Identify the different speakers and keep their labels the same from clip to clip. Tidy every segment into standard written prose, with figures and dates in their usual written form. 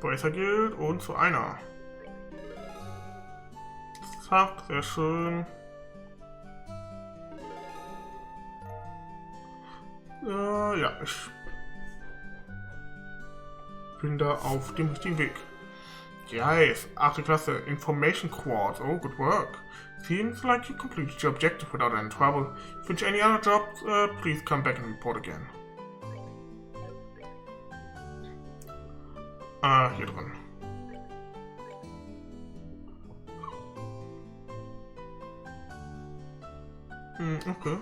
Speaker 1: Bracer Guild und zu einer. Zack, sehr schön. Ja, ich bin da auf dem richtigen Weg. Yes, 8. Klasse, Information Quad. Oh, good work. Seems like you completed your objective without any trouble. If you any other jobs, please come back and report again. Hier drin. Okay.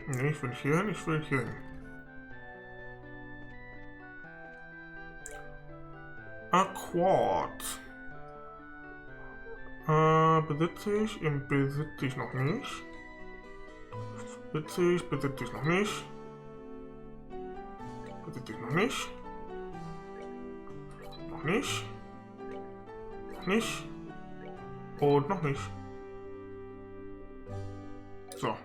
Speaker 1: Nee, ich will hier hin, ich will hier hin. Quad. Besitze ich noch nicht. Besitze ich noch nicht. Besitze ich noch nicht. Noch nicht. Noch nicht. Und noch nicht. So.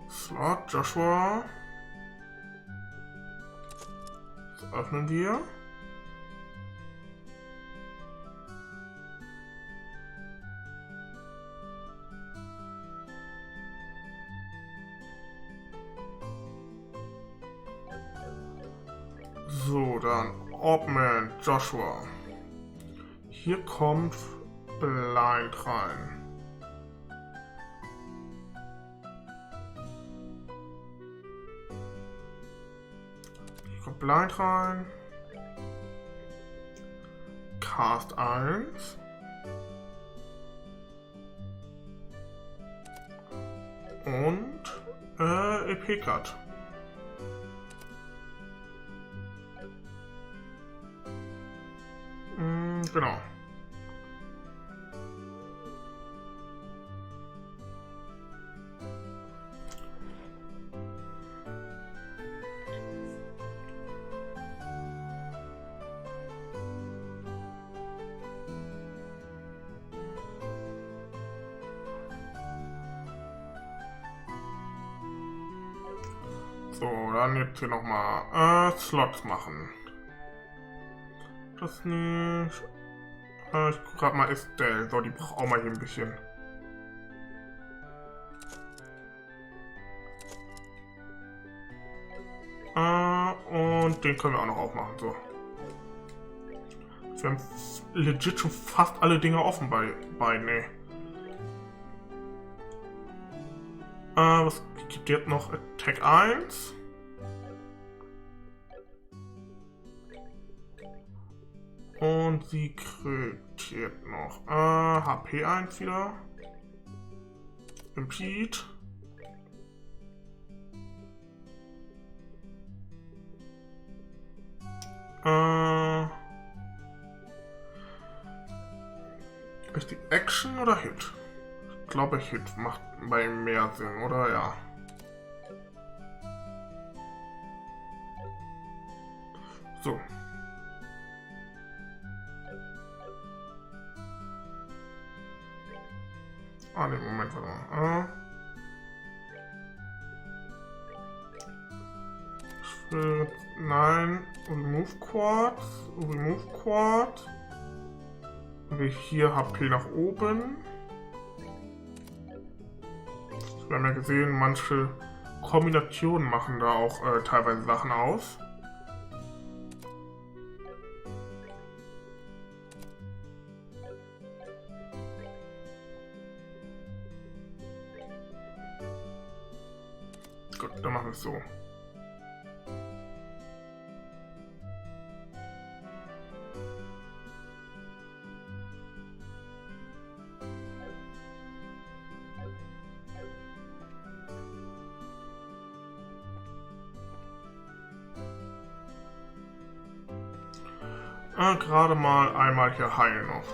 Speaker 1: Slot, Joshua. Das öffnen wir. So, dann Obman, Joshua. Hier kommt Blind rein. Hier kommt Blind rein. Cast 1. Und EP-Cut. Genau. So, dann jetzt hier nochmal Slots machen. Das nicht. Ich guck grad mal Estelle. So, die braucht auch mal hier ein bisschen. Und den können wir auch noch aufmachen. So. Wir haben legit schon fast alle Dinge offen bei beiden. Was gibt jetzt noch? Attack 1. Und sie kriegt jetzt noch HP 1 wieder. Impede. Ist die Action oder Hit? Ich glaube, Hit macht bei ihm mehr Sinn, oder? Ja. So. Ne, Moment, warte mal. Nein. Remove Quartz. Remove Quartz. Wir hier HP nach oben. Wir haben ja gesehen, manche Kombinationen machen da auch teilweise Sachen aus. Gut, dann machen wir es so. Gerade mal einmal hier heilen noch.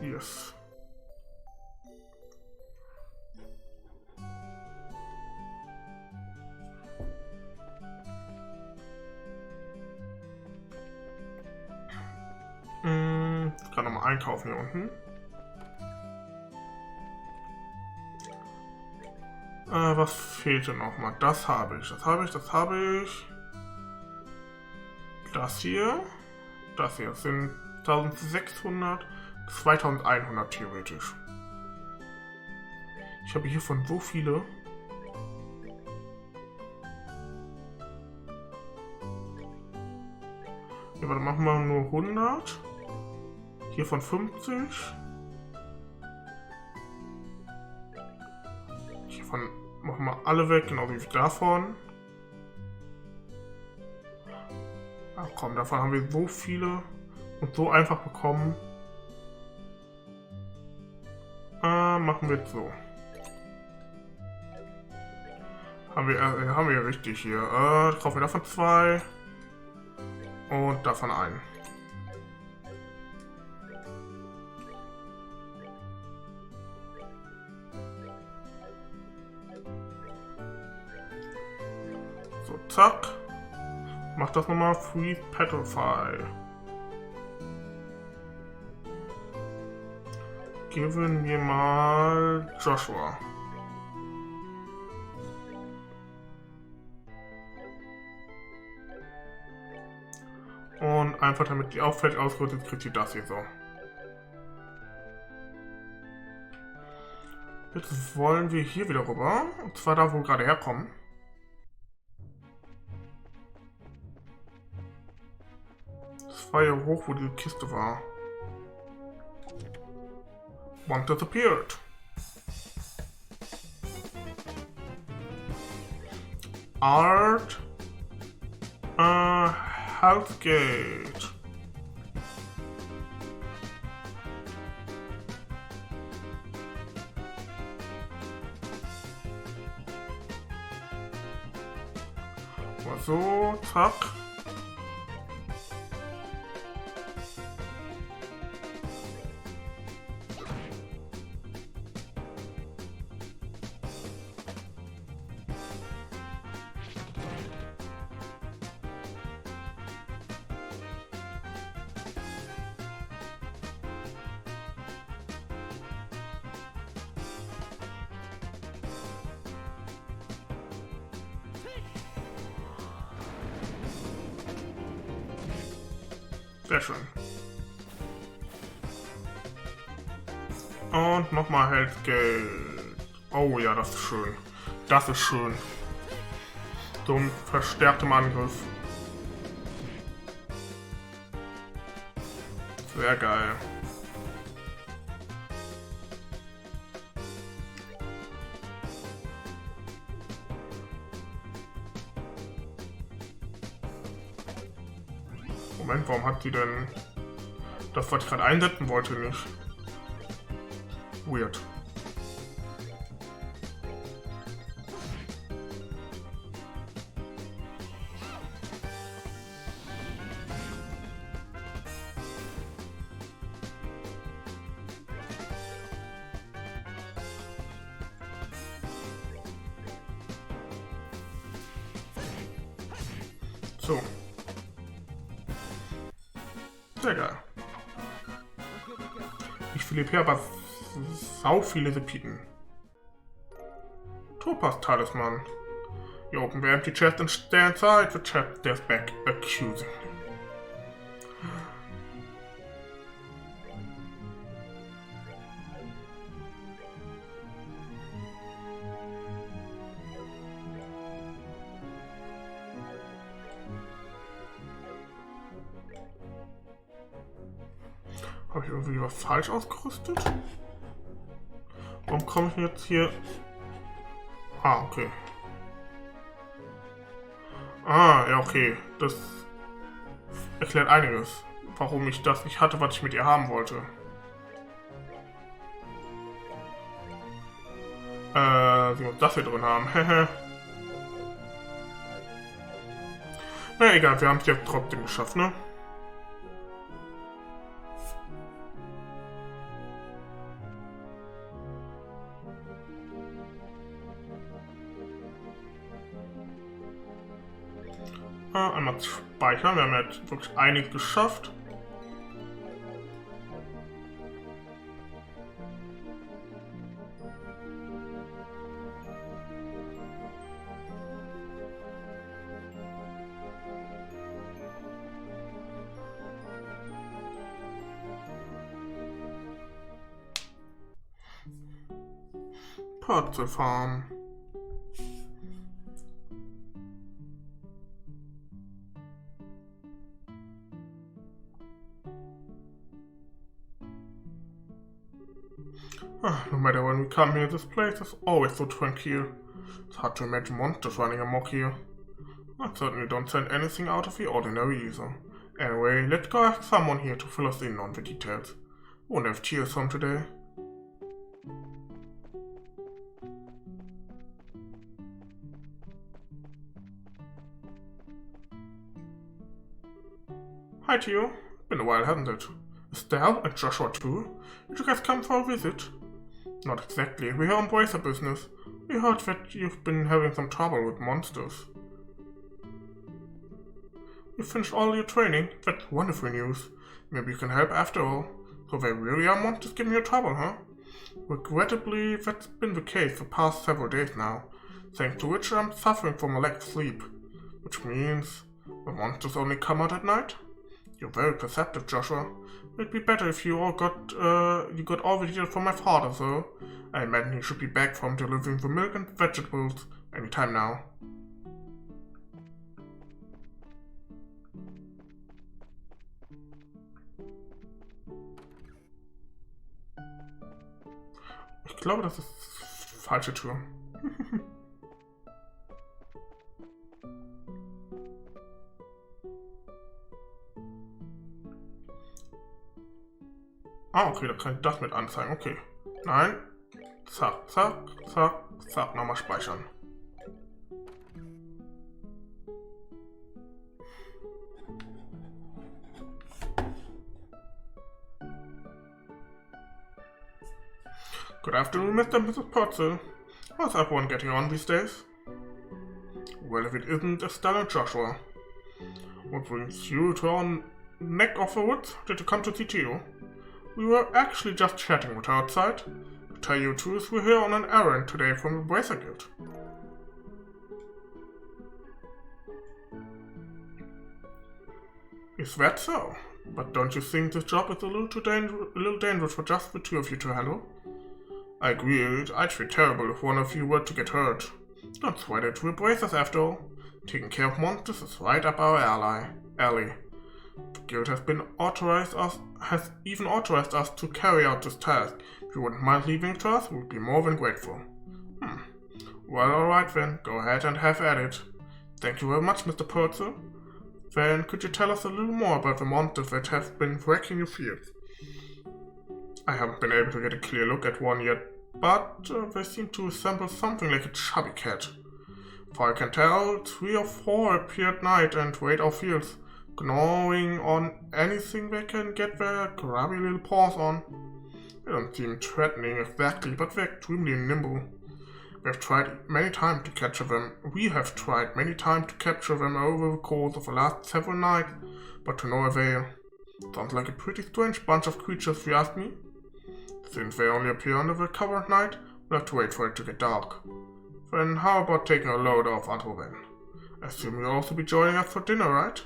Speaker 1: Yes. Ich kann nochmal einkaufen hier unten. Was fehlte nochmal? Das habe ich. Das habe ich. Das habe ich. Das hier. Das hier sind 1600, 2100 theoretisch. Ich habe hiervon so viele. Ja, warte, machen wir nur 100. Hiervon 50. Hiervon machen wir alle weg, genauso wie davon. Ach komm, davon haben wir so viele und so einfach bekommen. Machen wir jetzt so. Haben wir ja richtig hier. Kaufen wir davon 2 und davon einen. So, zack. Mach das nochmal. Freeze Perzelfarm. Geben wir mal Joshua. Und einfach damit die auffällig ausgerüstet ist, kriegt sie das hier so. Jetzt wollen wir hier wieder rüber. Und zwar da, wo wir gerade herkommen. Das war hier hoch, wo die Kiste war. One disappeared. Art. Healthgate. Mal so, zack. Sehr schön. Und nochmal Healthgate. Oh ja, das ist schön. Das ist schön. So ein verstärktem Angriff. Sehr geil. Moment, warum hat die denn das, was ich gerade einsetzen wollte, nicht? Weird. So. Sehr geil. Nicht viele EP, aber sau viele Sepiten. Topaz talisman. You open the empty chest and stare inside. The chest stares back accusingly. Habe ich irgendwie was falsch ausgerüstet? Warum komme ich jetzt hier... Ah, okay. Ah, ja, okay. Das erklärt einiges. Warum ich das nicht hatte, was ich mit ihr haben wollte. Sie muss das hier drin haben. Na egal, wir haben es jetzt trotzdem geschafft, ne? Einmal speichern, wir haben jetzt wirklich einiges geschafft. Perzelfarm. No matter when we come here, this place is always so tranquil. It's hard to imagine monsters running amok here. I certainly don't send anything out of the ordinary either. Anyway, let's go ask someone here to fill us in on the details. Won't have tears from today. Hi to you. Been a while, hasn't it? Estelle and Joshua too? Did you guys come for a visit? Not exactly. We're here on bracer business. We heard that you've been having some trouble with monsters. You finished all your training? That's wonderful news. Maybe you can help after all. So there really are monsters giving you trouble, huh? Regrettably, that's been the case the past several days now, thanks to which I'm suffering from a lack of sleep. Which means the monsters only come out at night? You're very perceptive, Joshua. It'd be better if you got all the details from my father, though. I imagine he should be back from delivering the milk and vegetables any time now. Ich glaube, das ist falsche Tür. Ah, okay, da kann ich das mit anzeigen. Okay. Nein. Zack, zack, zack, zack. Nochmal speichern. Good afternoon, Mr. and Mrs. Perzel. How's everyone getting on these days? Well, if it isn't Estelle and Joshua. What brings you to our neck of the woods? Did you come to see Tio? We were actually just chatting with her outside. To tell you the truth, we're here on an errand today from the Bracer Guild. Is that so? But don't you think this job is a little dangerous for just the two of you to handle? I agree, I'd feel terrible if one of you were to get hurt. Don't sweat it, we're bracers after all. Taking care of monsters is right up our alley. The guild has even authorized us to carry out this task. If you wouldn't mind leaving it to us, we'd be more than grateful. Well, alright then, go ahead and have at it. Thank you very much, Mr. Perzel. Then, could you tell us a little more about the monsters that have been wrecking your fields? I haven't been able to get a clear look at one yet, but they seem to resemble something like a chubby cat. For I can tell, 3 or 4 appear at night and raid our fields, gnawing on anything they can get their grubby little paws on. They don't seem threatening exactly, but they're extremely nimble. We have tried many times to capture them. We have tried many times to capture them over the course of the last several nights, but to no avail. Sounds like a pretty strange bunch of creatures, if you ask me. Since they only appear under the cover at night, we'll have to wait for it to get dark. Then how about taking a load off Uncle Ben? I assume you'll also be joining us for dinner, right?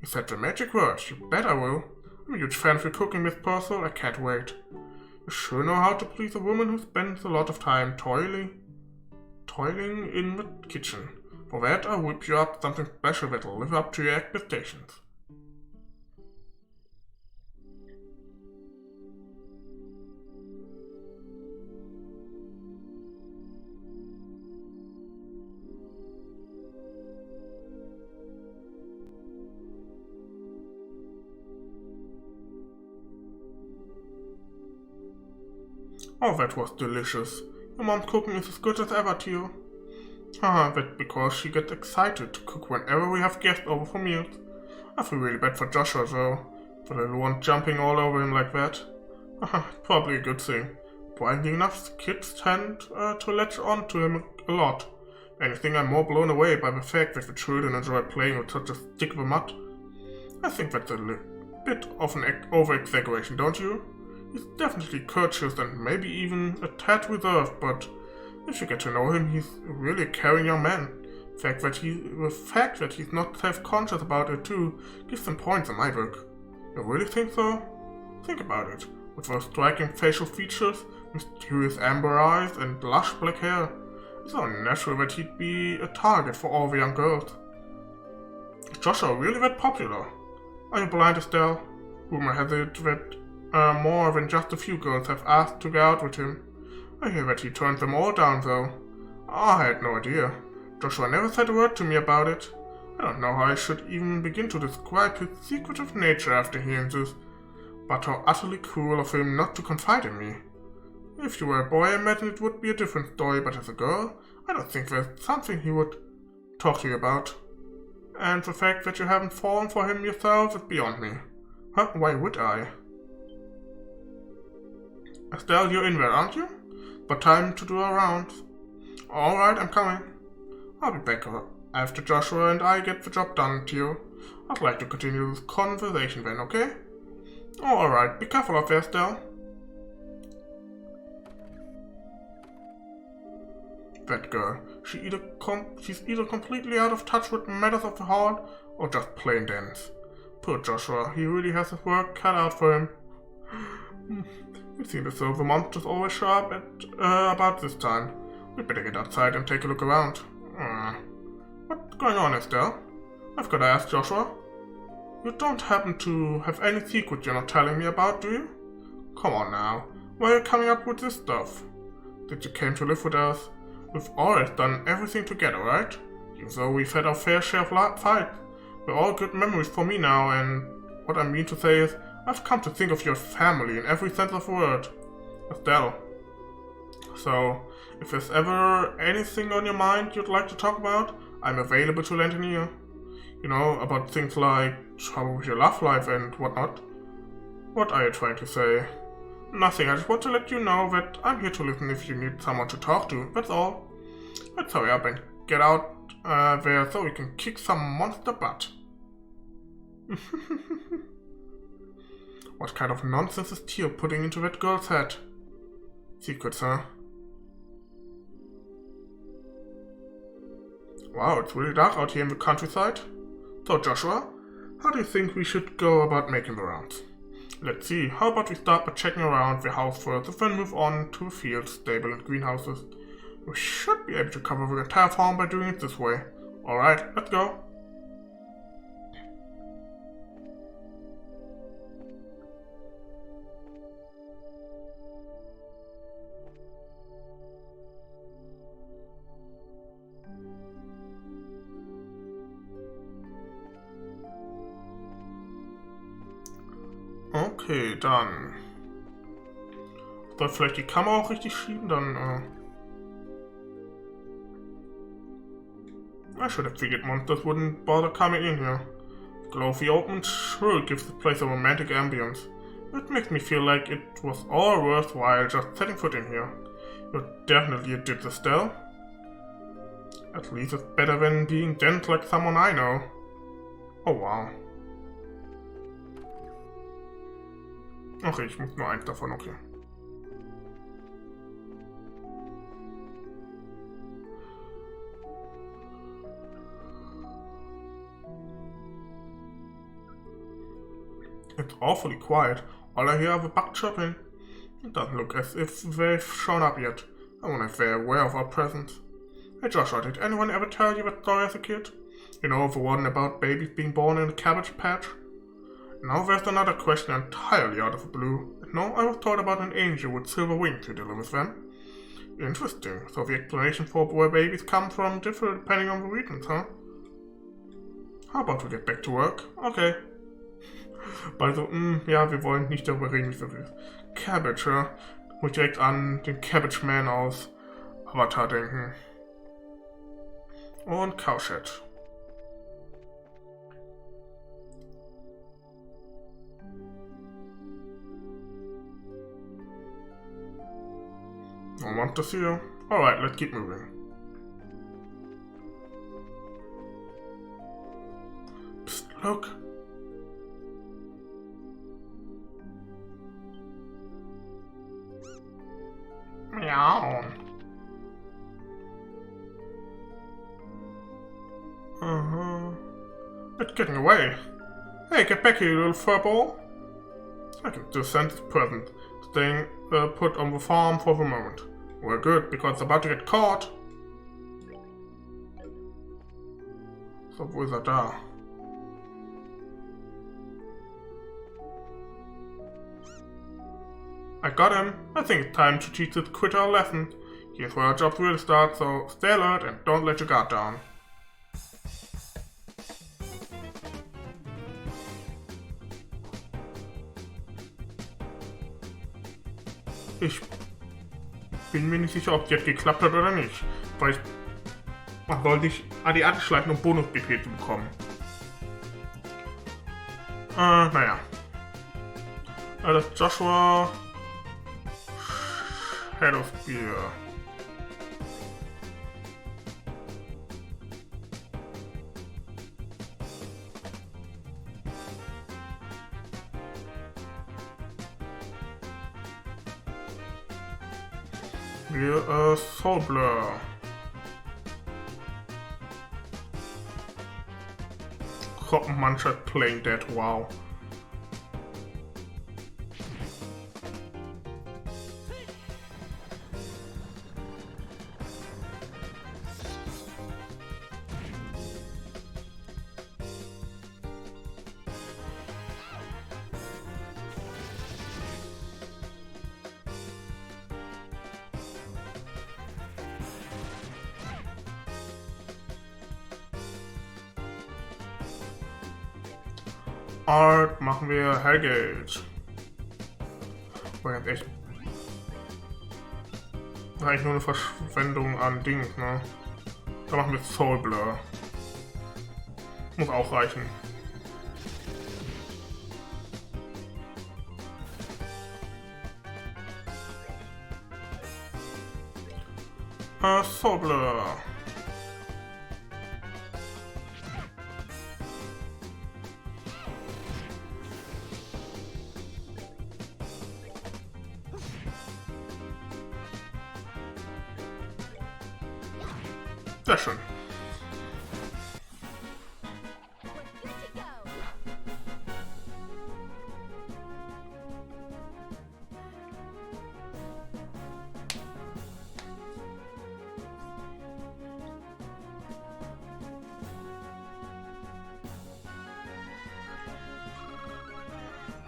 Speaker 1: You said the magic words. You bet I will. I'm a huge fan of your cooking, Miss Purcell. I can't wait. You sure know how to please a woman who spends a lot of time toiling in the kitchen. For that, I'll whip you up something special that'll live up to your expectations. Oh, that was delicious. Your mom's cooking is as good as ever, Tio. Haha, that's because she gets excited to cook whenever we have guests over for meals. I feel really bad for Joshua, though. The little one jumping all over him like that. Haha, probably a good thing. Surprisingly enough, kids tend to latch on to him a lot. Anything, I'm more blown away by the fact that the children enjoy playing with such a stick of a mutt. I think that's a bit of an over-exaggeration, don't you? He's definitely courteous and maybe even a tad reserved, but if you get to know him, he's really a caring young man. The fact that he's not self-conscious about it too gives some points in my book. You really think so? Think about it. With those striking facial features, mysterious amber eyes, and lush black hair, it's only natural that he'd be a target for all the young girls. Is Joshua really that popular? Are you blind, Estelle? Rumor has it that more than just a few girls have asked to go out with him. I hear that he turned them all down, though. I had no idea. Joshua never said a word to me about it. I don't know how I should even begin to describe his secretive nature after hearing this, but how utterly cruel of him not to confide in me. If you were a boy, I imagine it would be a different story, but as a girl, I don't think there's something he would talk to you about. And the fact that you haven't fallen for him yourself is beyond me. Huh? Why would I? Estelle, you're in there, aren't you? But time to do a round. Alright, I'm coming. I'll be back after Joshua and I get the job done, Tio. I'd like to continue this conversation then, okay? Oh, alright, be careful out there, Estelle. That girl, she's either completely out of touch with matters of the heart, or just plain dense. Poor Joshua, he really has his work cut out for him. It seems as though the monsters always show up at about this time. We'd better get outside and take a look around. What's going on, Estelle? I've got to ask Joshua. You don't happen to have any secret you're not telling me about, do you? Come on now, why are you coming up with this stuff? Did you came to live with us? We've always done everything together, right? Even though we've had our fair share of fights. They're all good memories for me now, and what I mean to say is, I've come to think of your family in every sense of the word. Estelle. So, if there's ever anything on your mind you'd like to talk about, I'm available to lend an ear. You know, about things like trouble with your love life and whatnot. What are you trying to say? Nothing, I just want to let you know that I'm here to listen if you need someone to talk to, that's all. Let's hurry up and get out there so we can kick some monster butt. What kind of nonsense is Tio putting into that girl's head? Secrets, huh? Wow, it's really dark out here in the countryside. So, Joshua, how do you think we should go about making the rounds? Let's see, how about we start by checking around the house first and then move on to the fields, stable and greenhouses. We should be able to cover the entire farm by doing it this way. Alright, let's go. Okay, dann. Soll ich vielleicht die Kamera auch richtig schieben, dann, I should have figured monsters wouldn't bother coming in here. The glow of the open sure gives the place a romantic ambience. It makes me feel like it was all worthwhile just setting foot in here. You definitely did, Estelle. At least it's better than being dense like someone I know. Oh wow. Okay, ich muss nur eins davon, okay. It's awfully quiet. All I hear are the buck chirping. It doesn't look as if they've shown up yet. I wonder if they're aware of our presence. Hey Joshua, did anyone ever tell you that story as a kid? You know, the one about babies being born in a cabbage patch? Now there's another question entirely out of the blue. No, I was told about an angel with silver wings who delivers them. Interesting. So the explanation for where babies come from differ depending on the regions, huh? How about we get back to work? Okay. Also, ja, wir wollen nicht darüber reden, wie es ist. Cabbage, ja? Muss ich direkt an den Cabbage Man aus Avatar denken. Und Cowshed. No one to see you. Alright, let's keep moving. Psst, look. Meow. It's getting away. Hey, get back here, you little furball. I can just sense this person staying put on the farm for the moment. We're good, because it's about to get caught. So, wo ist er da? I got him. I think it's time to teach this critter a lesson. Here's where our jobs really start, so stay alert and don't let your guard down. Ich bin mir nicht sicher, ob es jetzt geklappt hat oder nicht. Weil man sollte sich AD schleifen, um Bonus-BP zu bekommen. Naja. Das ist Joshua Shadow Spear. Wir, Soul Blur. Mancher playing dead, wow. Art machen wir Hellgate. War ganz echt. Eigentlich nur eine Verschwendung an Dings, ne? Da machen wir Soul Blur. Muss auch reichen. Soul Blur. Sehr schön.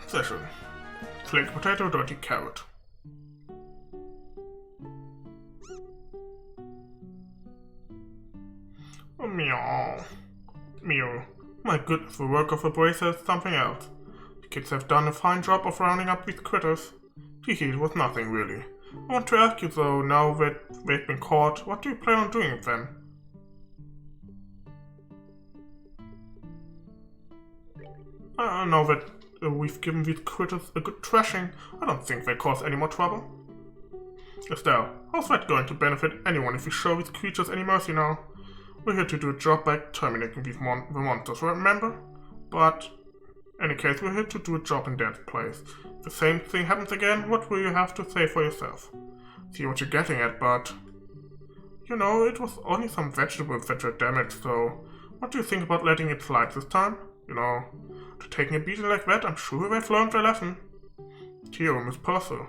Speaker 1: Sehr schön. Flaked Potato, Dirty Carrot. Meow. Meow. My goodness, the work of the bracer is something else. The kids have done a fine job of rounding up these critters. Gee, it was nothing really. I want to ask you though, now that they've been caught, what do you plan on doing with them? Now that we've given these critters a good thrashing, I don't think they cause any more trouble. Estelle, how's that going to benefit anyone if we show these creatures any mercy now? We're here to do a job by terminating these the monsters, remember? But, in any case, we're here to do a job in their place. If the same thing happens again, what will you have to say for yourself? See what you're getting at, but... You know, it was only some vegetables that were damaged, so... What do you think about letting it slide this time? You know, After taking a beating like that, I'm sure they've learned their lesson. Theo, Miss Purcell.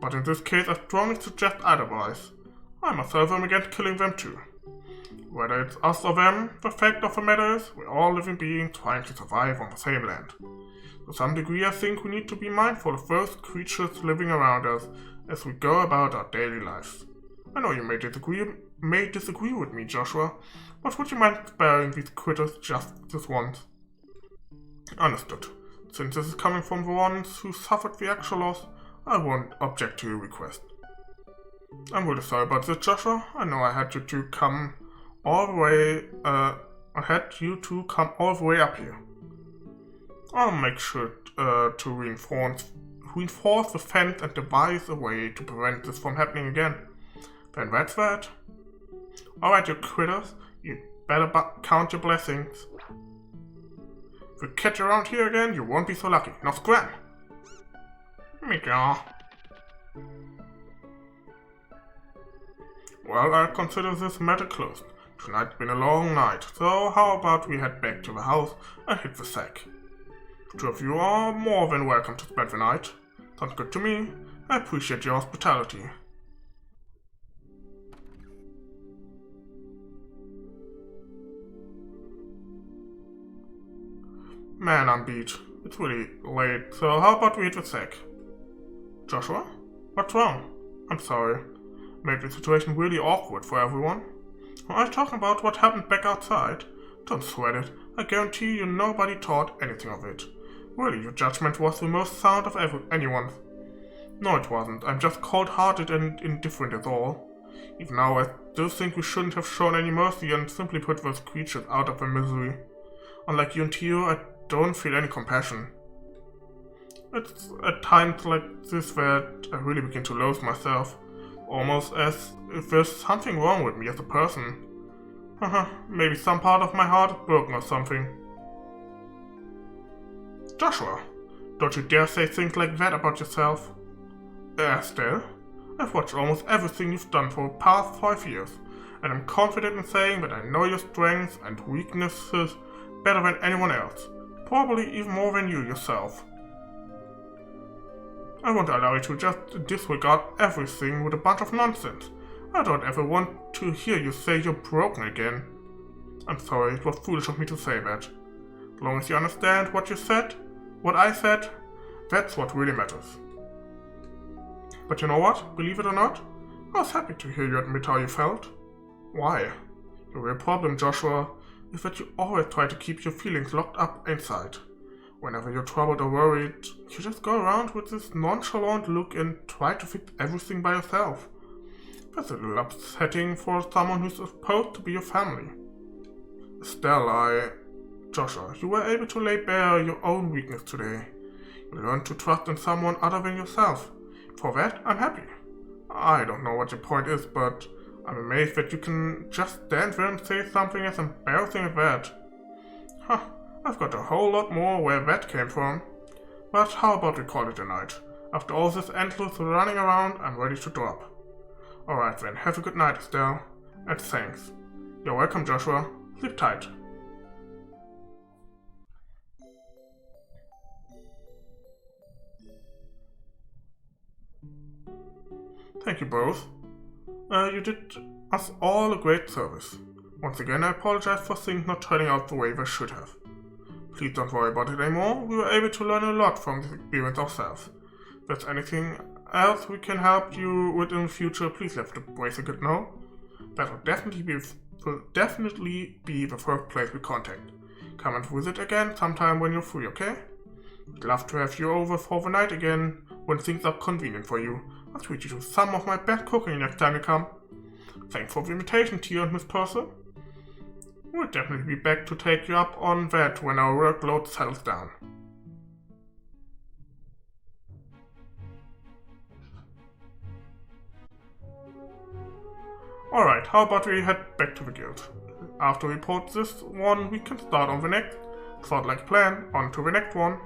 Speaker 1: But in this case, I strongly suggest otherwise. I myself am against killing them too. Whether it's us or them, the fact of the matter is, we're all living beings trying to survive on the same land. To some degree, I think we need to be mindful of those creatures living around us as we go about our daily lives. I know you may disagree with me, Joshua, but would you mind sparing these critters just this once? Understood. Since this is coming from the ones who suffered the actual loss, I won't object to your request. I'm really sorry about this, Joshua. I know I had you to come all the way up here. I'll make sure to reinforce the fence and devise a way to prevent this from happening again. Then that's that. Alright, you critters, you better count your blessings. If we catch you around here again, you won't be so lucky. Now scram! Mika. Well, I consider this matter closed. Tonight's been a long night, so how about we head back to the house and hit the sack? The two of you are more than welcome to spend the night. Sounds good to me. I appreciate your hospitality. Man, I'm beat. It's really late, so how about we hit the sack? Joshua? What's wrong? I'm sorry. Made the situation really awkward for everyone. Are you talking about what happened back outside? Don't sweat it. I guarantee you nobody thought anything of it. Really, your judgment was the most sound of anyone's. No, it wasn't. I'm just cold-hearted and indifferent is all. Even now, I still think we shouldn't have shown any mercy and simply put those creatures out of their misery. Unlike you and Theo, I don't feel any compassion. It's at times like this that I really begin to loathe myself. Almost as if there's something wrong with me as a person. Maybe some part of my heart is broken or something. Joshua, don't you dare say things like that about yourself. Estelle, I've watched almost everything you've done for the past 5 years, and I'm confident in saying that I know your strengths and weaknesses better than anyone else, probably even more than you yourself. I won't allow you to just disregard everything with a bunch of nonsense. I don't ever want to hear you say you're broken again. I'm sorry, it was foolish of me to say that. As long as you understand what I said, that's what really matters. But you know what? Believe it or not, I was happy to hear you admit how you felt. Why? Your real problem, Joshua, is that you always try to keep your feelings locked up inside. Whenever you're troubled or worried, you just go around with this nonchalant look and try to fix everything by yourself. That's a little upsetting for someone who's supposed to be your family. Estelle, Joshua, you were able to lay bare your own weakness today. You learned to trust in someone other than yourself. For that, I'm happy. I don't know what your point is, but I'm amazed that you can just stand there and say something as embarrassing as that. I've got a whole lot more where that came from. But how about we call it a night? After all this endless running around, I'm ready to drop. Alright then, have a good night, Estelle. And thanks. You're welcome, Joshua. Sleep tight. Thank you both. You did us all a great service. Once again, I apologize for things not turning out the way they should have. Please don't worry about it anymore. We were able to learn a lot from this experience ourselves. If there's anything else we can help you with in the future, please let the Bracer know. That will definitely be the first place we contact. Come and visit again sometime when you're free, okay? I'd love to have you over for the night again when things are convenient for you. I'll treat you to some of my best cooking next time you come. Thanks for the invitation, Theo and Miss Purcell. We'll definitely be back to take you up on that when our workload settles down. Alright, how about we head back to the guild? After we report this one, we can start on the next. Sounds like a plan. On to the next one.